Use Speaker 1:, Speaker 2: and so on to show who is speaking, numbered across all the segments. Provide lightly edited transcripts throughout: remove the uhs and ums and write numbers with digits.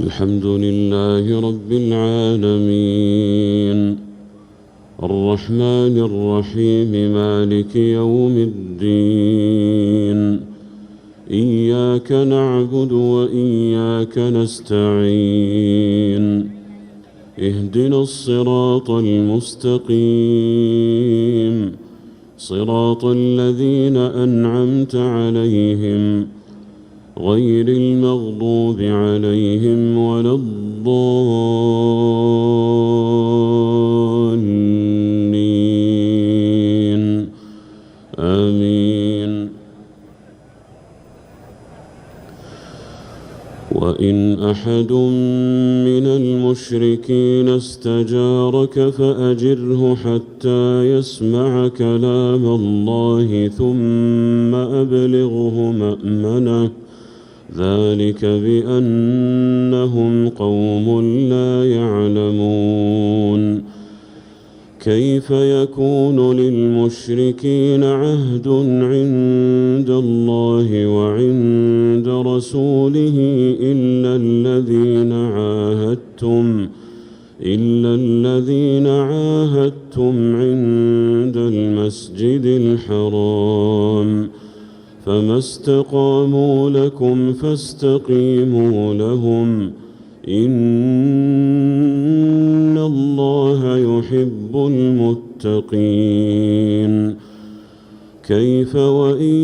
Speaker 1: الحمد لله رب العالمين الرحمن الرحيم مالك يوم الدين إياك نعبد وإياك نستعين اهدنا الصراط المستقيم صراط الذين أنعمت عليهم غير المغضوب عليهم ولا الضالين آمين. وإن أحد من المشركين استجارك فأجره حتى يسمع كلام الله ثم أبلغه مأمنه ذلك بأنهم قوم لا يعلمون. كيف يكون للمشركين عهد عند الله وعند رسوله إلا الذين عاهدتم عند المسجد الحرام فما استقاموا لكم فاستقيموا لهم إن الله يحب المتقين. كيف وإن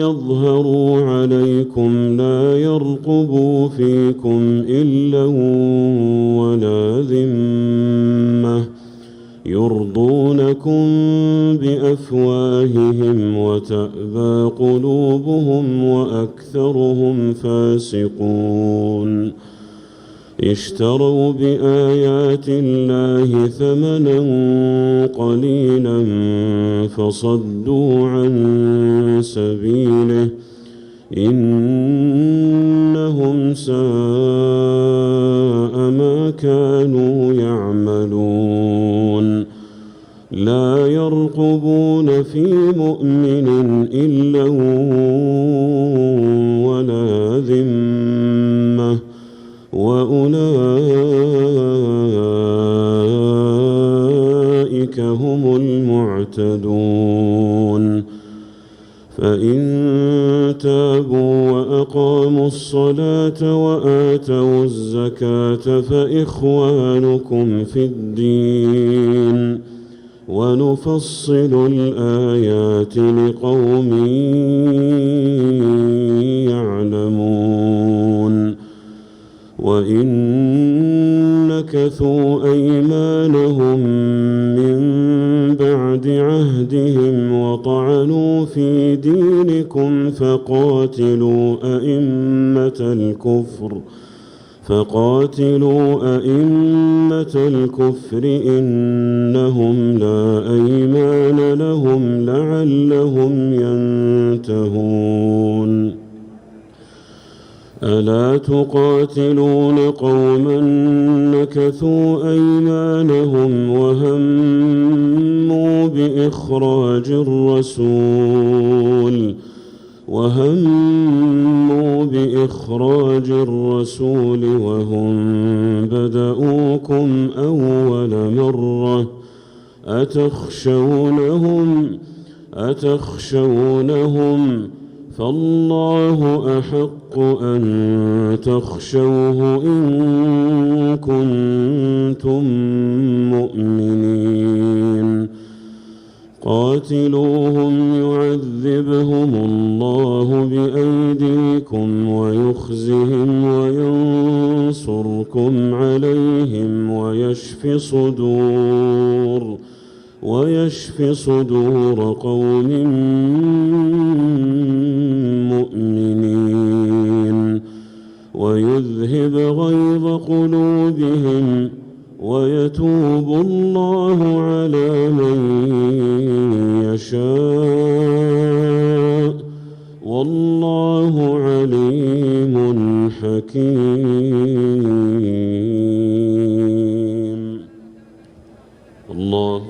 Speaker 1: يظهروا عليكم لا يرقبوا فيكم إلا ولا ذمة يرضونكم بأفواههم وتأبى قلوبهم وأكثرهم فاسقون. اشتروا بآيات الله ثمنا قليلا فصدوا عن سبيله إنهم ساء ما كانوا يعملون. لا يرقبون في مؤمن إلا ولا ذمة وأولئك هم المعتدون. فإن تابوا وأقاموا الصلاة وآتوا الزكاة فإخوانكم في الدين ونفصل الآيات لقوم يعلمون. وإن نكثوا أيمانهم من بعد عهدهم وطعنوا في دينكم فقاتلوا أئمة الكفر إنهم لا أيمان لهم لعلهم ينتهون. ألا تقاتلون قوما نكثوا أيمانهم وهموا بإخراج الرسول وهم بدؤوكم أول مرة أتخشونهم فالله أحق أن تخشوه إن كنتم مؤمنين. قاتلوهم يعذبهم الله بأيديكم ويخزهم وينصركم عليهم ويشف صدور قوم مؤمنين ويذهب غيظ قلوبهم ويتوب الله على من يشاء والله عليم حكيم. الله